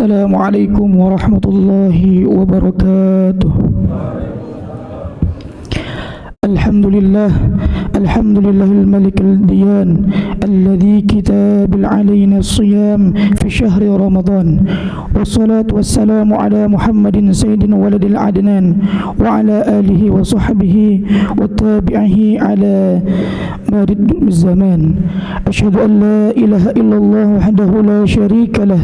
Assalamualaikum warahmatullahi wabarakatuh. Alhamdulillahil malikil diyan alladzi kitabil alaina siyam fi syahri Ramadan. Wassalatu wassalamu ala Muhammadin sayyidina waladil adnan wa ala alihi wa sahbihi wa tabi'ihi ala marid zaman. Asyhadu an la ilaha illallah wahdahu la syarika lah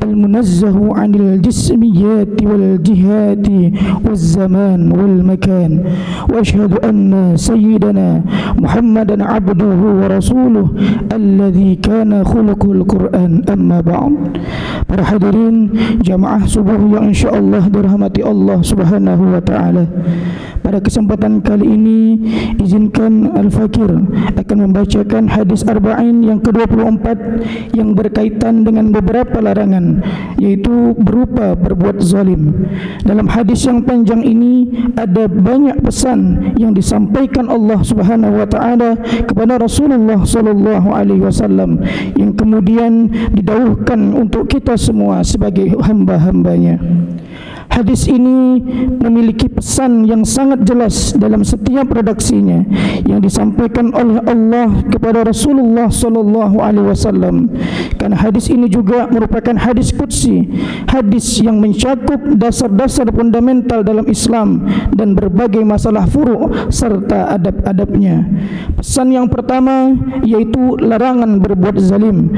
al-munazzahu 'anil jismiyati wal jihati waz zaman wal makan. Wa asyhadu anna sayyidana Muhammadan abduhu wa rasuluh alladzi kana khuluqul Qur'an. Amma ba'd. Para hadirin jamaah subuh yang insyaallah dirahmati Allah Subhanahu wa taala. Pada kesempatan kali ini izinkan Al-Fakir akan membacakan hadis arba'in yang ke-24 yang berkaitan dengan beberapa larangan, yaitu berupa berbuat zalim. Dalam hadis yang panjang ini ada banyak pesan yang disampaikan Allah Subhanahu wa taala kepada Rasulullah sallallahu alaihi wasallam yang kemudian didawuhkan untuk kita semua sebagai hamba-hambanya. Hadis ini memiliki pesan yang sangat jelas dalam setiap redaksinya yang disampaikan oleh Allah kepada Rasulullah sallallahu alaihi wasallam. Karena hadis ini juga merupakan hadis qudsi, hadis yang mencakup dasar-dasar fundamental dalam Islam dan berbagai masalah furu' serta adab-adabnya. Pesan yang pertama yaitu larangan berbuat zalim.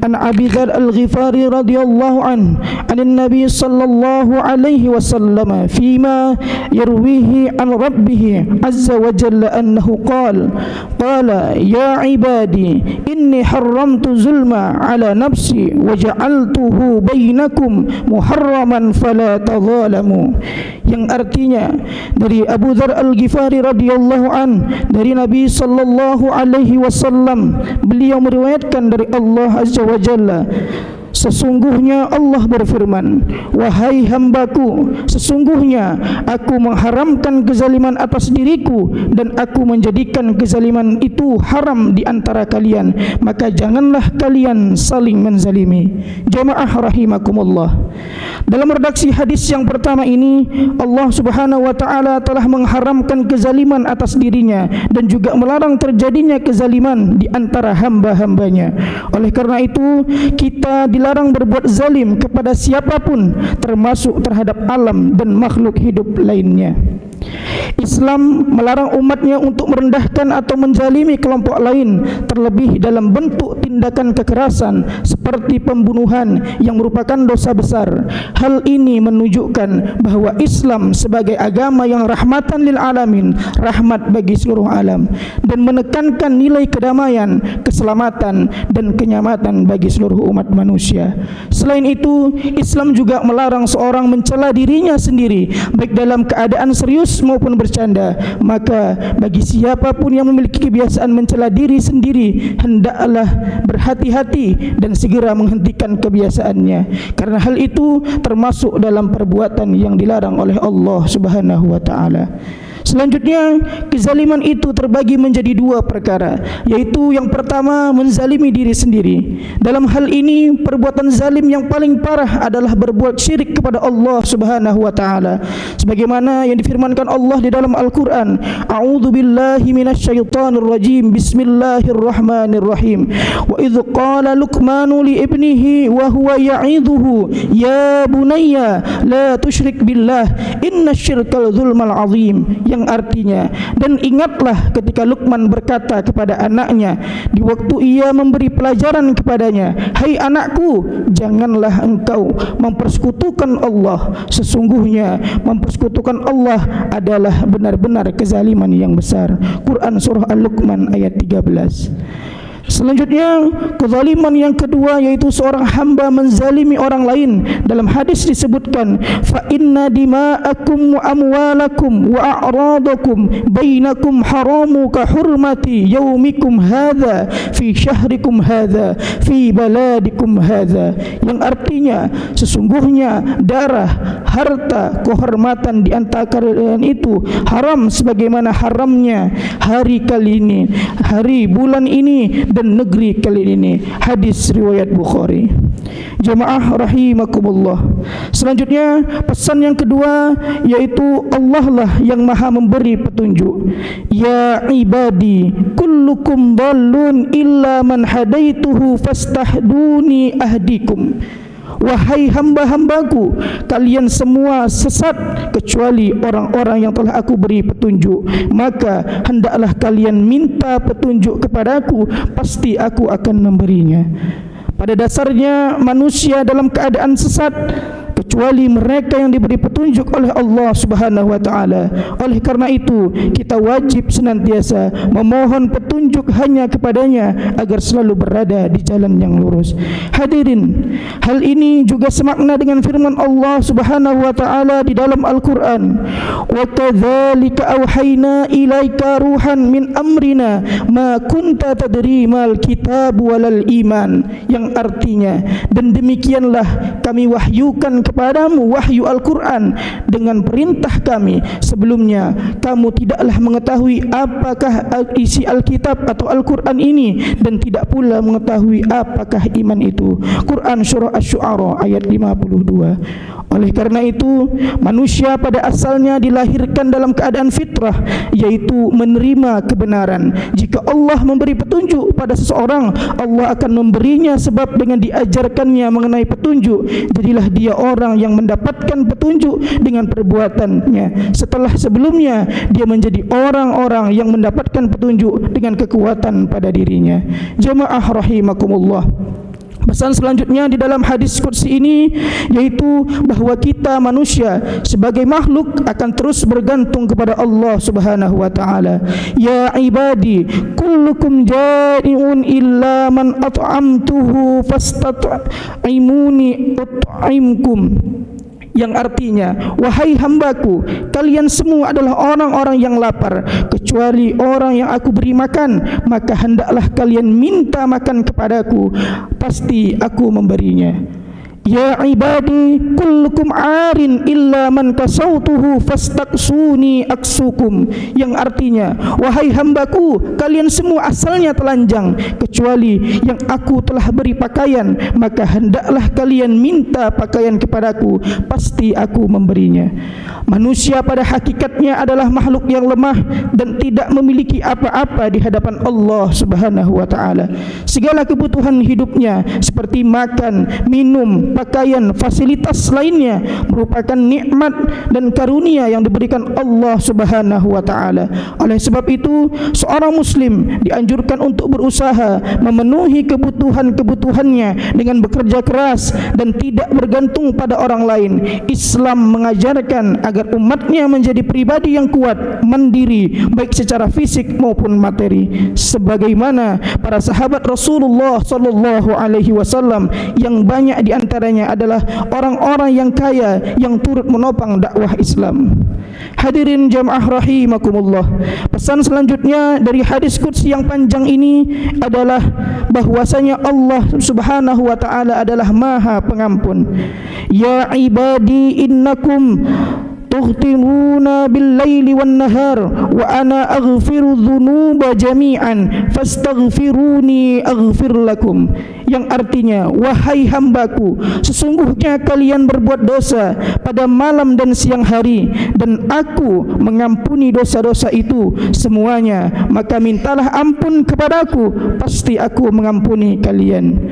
An Abi Dzar Al-Ghifari radhiyallahu anin Nabi sallallahu alaihi wasallam fima yarwihi an rabbih azza wa jalla annahu qala ya ibadi inni haramtu zulma ala nafsi wa ja'altuhu bainakum muharraman fala tadhalamu, yang artinya dari Abu Dzar Al-Ghifari radhiyallahu dari Nabi sallallahu alaihi wasallam, beliau meriwayatkan dari Allah azza wa jalla, sesungguhnya Allah berfirman, wahai hambaku, sesungguhnya aku mengharamkan kezaliman atas diriku dan aku menjadikan kezaliman itu haram di antara kalian, maka janganlah kalian saling menzalimi. Jamaah rahimakumullah. Dalam redaksi hadis yang pertama ini, Allah Subhanahu wa taala telah mengharamkan kezaliman atas dirinya dan juga melarang terjadinya kezaliman di antara hamba-hambanya. Oleh karena itu, kita dilarang berbuat zalim kepada siapapun, termasuk terhadap alam dan makhluk hidup lainnya. Islam melarang umatnya untuk merendahkan atau menzalimi kelompok lain, terlebih dalam bentuk tindakan kekerasan seperti pembunuhan yang merupakan dosa besar. Hal ini menunjukkan bahwa Islam sebagai agama yang rahmatan lil alamin, rahmat bagi seluruh alam, dan menekankan nilai kedamaian, keselamatan dan kenyamanan bagi seluruh umat manusia. Selain itu, Islam juga melarang seorang mencela dirinya sendiri, baik dalam keadaan serius maupun bercanda. Maka bagi siapapun yang memiliki kebiasaan mencela diri sendiri, hendaklah berhati-hati dan segera menghentikan kebiasaannya, karena hal itu termasuk dalam perbuatan yang dilarang oleh Allah Subhanahu wa taala. Selanjutnya, kezaliman itu terbagi menjadi dua perkara, yaitu yang pertama menzalimi diri sendiri. Dalam hal ini, perbuatan zalim yang paling parah adalah berbuat syirik kepada Allah Subhanahu wa taala. Sebagaimana yang difirmankan Allah di dalam Al-Qur'an, A'udzu billahi minasyaitonir rajim. Bismillahirrahmanirrahim. Wa idz qala Luqmanu li ibnihi wa huwa ya'idhuhu ya bunayya la tusyrik billah innasyirkal dzulmal 'adzim, yang artinya, dan ingatlah ketika Luqman berkata kepada anaknya di waktu ia memberi pelajaran kepadanya, hai anakku, janganlah engkau mempersekutukan Allah, sesungguhnya mempersekutukan Allah adalah benar-benar kezaliman yang besar. Quran surah Al-Luqman ayat 13. Selanjutnya, kezaliman yang kedua yaitu seorang hamba menzalimi orang lain. Dalam hadis disebutkan, fa inna dima'akum wa amwalakum wa a'radakum bainakum haramu ka hurmati yaumikum hadza fi syahrikum hadza fi baladikum hadza, yang artinya sesungguhnya darah, harta, kehormatan di antara kalian itu haram sebagaimana haramnya hari kali ini, hari bulan ini dan negeri kalian ini. Hadis riwayat Bukhari. Jamaah rahimakumullah. Selanjutnya pesan yang kedua, yaitu Allah lah yang maha memberi petunjuk. Ya ibadi kullukum dhallun illa man hadaituhu fastahduni ahdikum. Wahai hamba-hambaku, kalian semua sesat kecuali orang-orang yang telah aku beri petunjuk. Maka hendaklah kalian minta petunjuk kepadaku, pasti aku akan memberinya. Pada dasarnya manusia dalam keadaan sesat kecuali mereka yang diberi petunjuk oleh Allah Subhanahu wa taala. Oleh karena itu, kita wajib senantiasa memohon petunjuk hanya kepadanya agar selalu berada di jalan yang lurus. Hadirin, hal ini juga semakna dengan firman Allah Subhanahu wa taala di dalam Al-Qur'an, "Wa kadzalika auhayna ilaika ruhan min amrina ma kunta tadri mal kitab walal iman." Yang artinya, dan demikianlah kami wahyukan kepadamu wahyu Al-Quran dengan perintah kami. Sebelumnya kamu tidaklah mengetahui apakah isi Alkitab atau Al-Quran ini, dan tidak pula mengetahui apakah iman itu. Quran surah Asy-Syu'ara ayat 52. Oleh karena itu, manusia pada asalnya dilahirkan dalam keadaan fitrah, yaitu menerima kebenaran. Jika Allah memberi petunjuk pada seseorang, Allah akan memberinya sebab dengan diajarkannya mengenai petunjuk, jadilah dia orang yang mendapatkan petunjuk dengan perbuatannya. Setelah sebelumnya dia menjadi orang-orang yang mendapatkan petunjuk dengan kekuatan pada dirinya. Jamaah rahimakumullah. Pesan selanjutnya di dalam hadis qudsi ini yaitu bahawa kita manusia sebagai makhluk akan terus bergantung kepada Allah Subhanahu wa taala. Ya ibadi kullukum jai'un illa man at'amtuhu fastat'imuni ut'imkum. Yang artinya, wahai hambaku, kalian semua adalah orang-orang yang lapar kecuali orang yang aku beri makan, maka hendaklah kalian minta makan kepadaku, pasti aku memberinya. Ya ibadi kullukum arin illa man kasautuhu fastaqsuni aksukum. Yang artinya, wahai hambaku, kalian semua asalnya telanjang kecuali yang aku telah beri pakaian, maka hendaklah kalian minta pakaian kepadaku, pasti aku memberinya. Manusia pada hakikatnya adalah makhluk yang lemah dan tidak memiliki apa-apa di hadapan Allah Subhanahu wa taala. Segala kebutuhan hidupnya seperti makan, minum, pakaian, fasilitas lainnya merupakan nikmat dan karunia yang diberikan Allah Subhanahu wa taala. Oleh sebab itu, seorang muslim dianjurkan untuk berusaha memenuhi kebutuhan-kebutuhannya dengan bekerja keras dan tidak bergantung pada orang lain. Islam mengajarkan agar umatnya menjadi pribadi yang kuat, mandiri, baik secara fisik maupun materi, sebagaimana para sahabat Rasulullah sallallahu alaihi wasallam yang banyak di antaranya adalah orang-orang yang kaya yang turut menopang dakwah Islam. Hadirin jamaah rahimakumullah. Pesan selanjutnya dari hadis qudsi yang panjang ini adalah bahwasanya Allah Subhanahu wa taala adalah Maha Pengampun. Ya ibadi innakum tughtimuna bil-laili wan-nahar wa ana aghfiru dzunuba jami'an fastaghfiruni aghfir lakum. Yang artinya, wahai hambaku, sesungguhnya kalian berbuat dosa pada malam dan siang hari, dan aku mengampuni dosa-dosa itu semuanya, maka mintalah ampun kepadaku, pasti aku mengampuni kalian.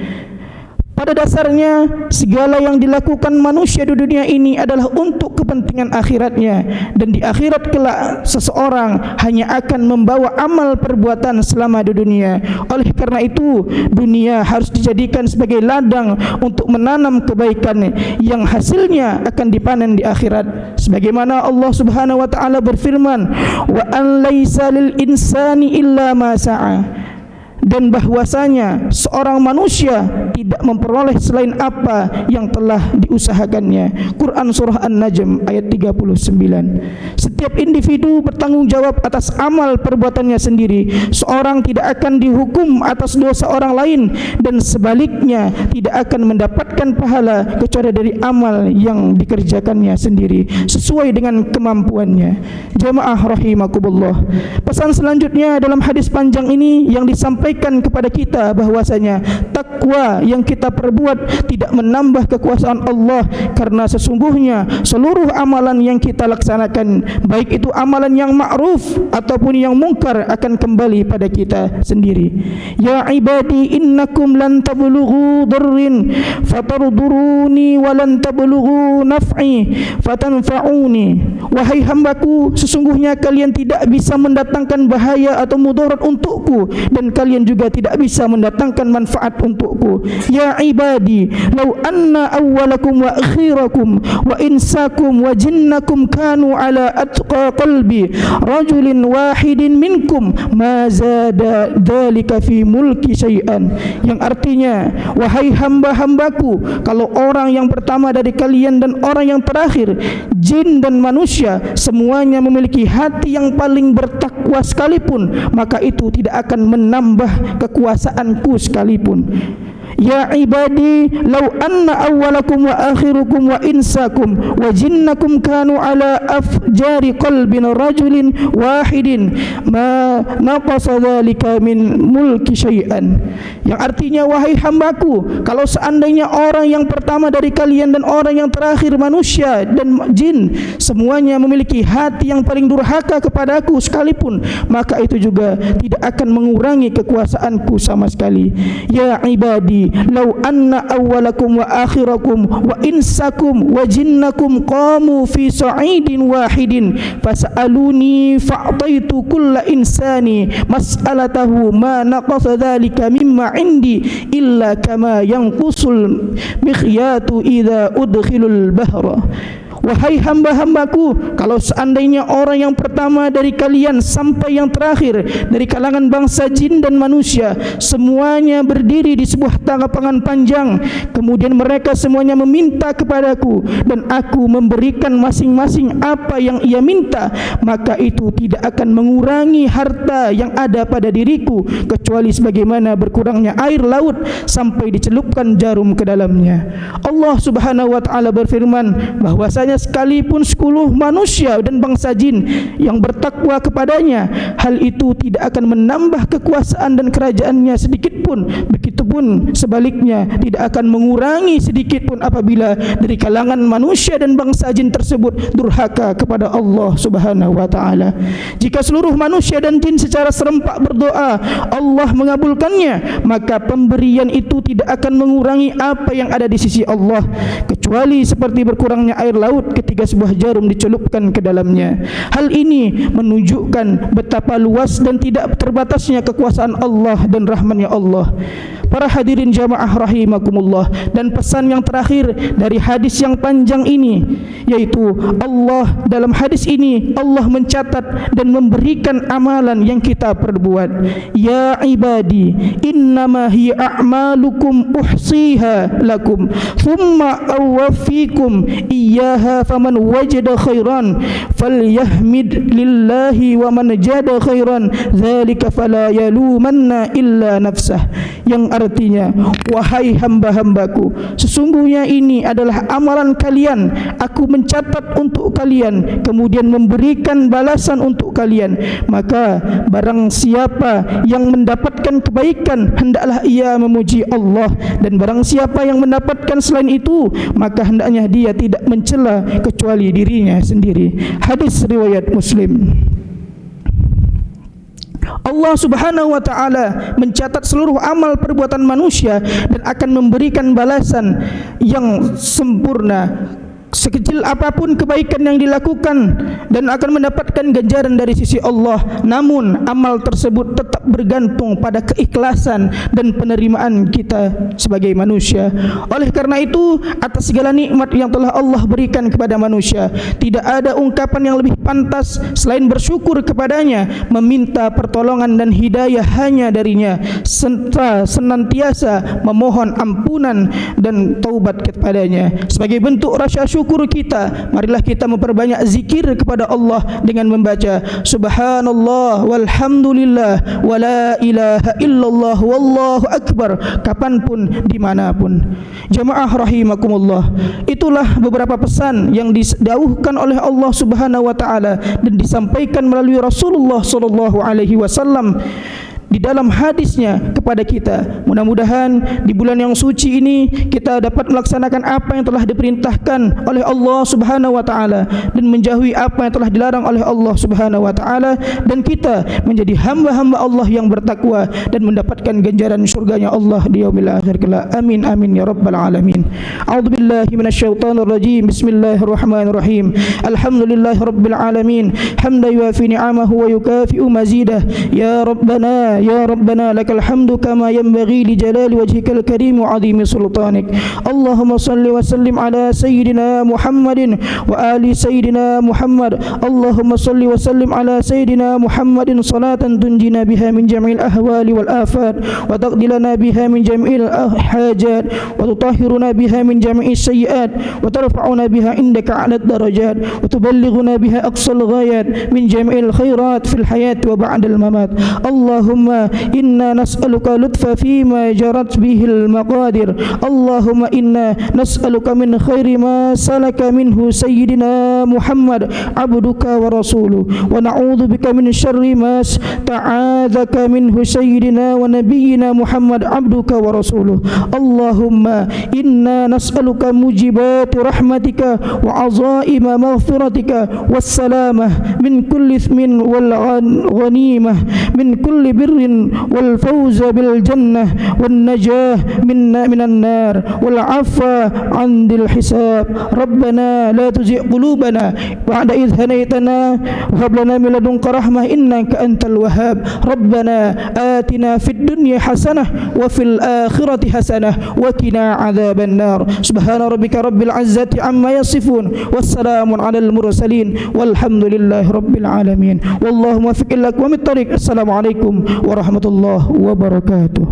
Pada dasarnya, segala yang dilakukan manusia di dunia ini adalah untuk kepentingan akhiratnya, dan di akhirat kelak seseorang hanya akan membawa amal perbuatan selama di dunia. Oleh karena itu, dunia harus dijadikan sebagai ladang untuk menanam kebaikan yang hasilnya akan dipanen di akhirat. Sebagaimana Allah Subhanahu wa taala berfirman, "Wa an laisa lil insani illa ma sa'a." Dan bahwasanya seorang manusia tidak memperoleh selain apa yang telah diusahakannya. Quran surah An-Najm ayat 39. Setiap individu bertanggung jawab atas amal perbuatannya sendiri. Seorang tidak akan dihukum atas dosa orang lain, dan sebaliknya tidak akan mendapatkan pahala kecuali dari amal yang dikerjakannya sendiri sesuai dengan kemampuannya. Jamaah rahimakumullah. Pesan selanjutnya dalam hadis panjang ini yang disampaikan sampaikan kepada kita bahwasanya takwa yang kita perbuat tidak menambah kekuasaan Allah, karena sesungguhnya seluruh amalan yang kita laksanakan, baik itu amalan yang ma'ruf ataupun yang mungkar, akan kembali pada kita sendiri. Ya ibadi innakum lan tablughu darrin fatarduruni wa lan tablughu naf'i fatanfa'uni. Wahai hambaku, sesungguhnya kalian tidak bisa mendatangkan bahaya atau mudarat untukku, dan kalian juga tidak bisa mendatangkan manfaat untukku. Ya ibadi, law anna awwalakum wa akhirakum wa insakum wa jinnakum kanu ala atqa qalbi rajulin wahidin minkum ma zada dhalika fi mulki syai'an. Yang artinya, wahai hamba-hambaku, kalau orang yang pertama dari kalian dan orang yang terakhir, jin dan manusia, semuanya memiliki hati yang paling bertakwa sekalipun, maka itu tidak akan menambah kekuasaanku sekalipun. Ya ibadi, law anna awwalakum wa akhirukum wa insakum wa jinnakum kanu ala afjari qalbin rajulin wahidin ma naqasa dhalika min mulki syai'an. Yang artinya, wahai hambaku, kalau seandainya orang yang pertama dari kalian dan orang yang terakhir manusia dan jin semuanya memiliki hati yang paling durhaka kepadaku sekalipun, maka itu juga tidak akan mengurangi kekuasaanku sama sekali. Ya ibadi, law anna awwalakum wa akhirakum wa insakum wa jinnakum qamu fi sa'idin wahidin fas'aluni fa'taitu kulla insani mas'alatahu ma naqasa dhalika mimma indi illa kama yanqusul mikhyatu idza udkhilul bahra. Wahai hamba-hambaku, kalau seandainya orang yang pertama dari kalian sampai yang terakhir dari kalangan bangsa jin dan manusia semuanya berdiri di sebuah lapangan panjang, kemudian mereka semuanya meminta kepadaku dan aku memberikan masing-masing apa yang ia minta, maka itu tidak akan mengurangi harta yang ada pada diriku kecuali sebagaimana berkurangnya air laut sampai dicelupkan jarum ke dalamnya. Allah Subhanahu wa taala berfirman bahwasanya sekalipun 10 manusia dan bangsa jin yang bertakwa kepadanya, hal itu tidak akan menambah kekuasaan dan kerajaannya sedikit pun. Begitupun sebaliknya, tidak akan mengurangi sedikit pun apabila dari kalangan manusia dan bangsa jin tersebut durhaka kepada Allah Subhanahu wa taala. Jika seluruh manusia dan jin secara serempak berdoa, Allah mengabulkannya, maka pemberian itu tidak akan mengurangi apa yang ada di sisi Allah, kecuali seperti berkurangnya air laut ketika sebuah jarum dicelupkan ke dalamnya. Hal ini menunjukkan betapa luas dan tidak terbatasnya kekuasaan Allah dan rahman-Nya Allah. Para hadirin jamaah rahimakumullah, dan pesan yang terakhir dari hadis yang panjang ini yaitu Allah, dalam hadis ini Allah mencatat dan memberikan amalan yang kita perbuat. Ya ibadi innama hiya a'malukum uhsiha lakum thumma awaffikum iyyaha faman wajada khairan falyahmid lillahi wa man jada khairan dzalika fala yalumanna illa nafsah. Yang artinya, wahai hamba-hambaku, sesungguhnya ini adalah amalan kalian, aku mencatat untuk kalian, kemudian memberikan balasan untuk kalian. Maka barang siapa yang mendapatkan kebaikan, hendaklah ia memuji Allah, dan barang siapa yang mendapatkan selain itu, maka hendaknya dia tidak mencela kecuali dirinya sendiri. Hadis riwayat Muslim. Allah Subhanahu wa taala mencatat seluruh amal perbuatan manusia dan akan memberikan balasan yang sempurna sekecil apapun kebaikan yang dilakukan, dan akan mendapatkan ganjaran dari sisi Allah. Namun amal tersebut tetap bergantung pada keikhlasan dan penerimaan kita sebagai manusia. Oleh karena itu, atas segala nikmat yang telah Allah berikan kepada manusia, tidak ada ungkapan yang lebih pantas selain bersyukur kepadanya, meminta pertolongan dan hidayah hanya darinya, serta senantiasa memohon ampunan dan taubat kepadanya. Sebagai bentuk rasa syukur kita, marilah kita memperbanyak zikir kepada Allah dengan membaca subhanallah walhamdulillah wala ilaha illallah wallahu akbar kapanpun dimanapun. Jamaah rahimakumullah, itulah beberapa pesan yang didauhkan oleh Allah Subhanahu wa taala dan disampaikan melalui Rasulullah sallallahu alaihi wasallam di dalam hadisnya kepada kita. Mudah-mudahan di bulan yang suci ini kita dapat melaksanakan apa yang telah diperintahkan oleh Allah Subhanahu wa taala dan menjauhi apa yang telah dilarang oleh Allah Subhanahu wa taala, dan kita menjadi hamba-hamba Allah yang bertakwa dan mendapatkan ganjaran surganya Allah di yaumil akhir kelak. Amin amin ya rabbal alamin. A'udzubillahi minasyaitonir rajim. Bismillahirrahmanirrahim. Alhamdulillahi rabbil alamin. Hamdan yuafi ni'amahu wa yukafi'u mazidah. Ya rabbana lakal hamdu kama yanbaghi li jalali wajhikal karim wa 'azimi sultanik. Allahumma salli wa sallim ala sayyidina Muhammadin wa ali sayyidina Muhammad. Allahumma salli wa sallim ala sayyidina Muhammadin salatan tunjina biha min jami'il ahwali wal afat wa taqdi lana biha min jami'il hajat wa tutahhiruna biha min jami'is sayyi'at wa tarfa'una biha indaka 'ala darajat wa tuballighuna biha aqsal ghayat min jami'il khairat fil hayat wa ba'dal mamat. Allahumma inna nas'aluka lutfa fima jarat bihil maqadir. Allahumma inna nas'aluka min khairi ma salaka minhu sayyidina Muhammad abduka wa rasuluh, wa na'udzu bika min syarri ma ta'adzaka minhu sayyidina wa nabiyyina Muhammad abduka wa rasuluh. Allahumma inna nas'aluka mujibati rahmatika wa azaima maghfiratika wassalamah min kulli ithmin wal ghanimah min kulli birrin wal fawza bil jannah wan najah minan nar wal afwa 'andil hisab. Rabbana la tuzigh qulubana ba'da idh hadaytana wa hab lana min ladunka rahmah innaka antal wahhab. Rabbana atina fid dunya hasanah wa fil akhirati hasanah wa qina 'adzaban nar. Subhana rabbika rabbil 'izzati amma yasifun wassalamun 'alal mursalin walhamdulillahi rabbil alamin. Wallahu muwaffiq ila aqwamit thoriq. Assalamualaikum warahmatullahi wabarakatuh.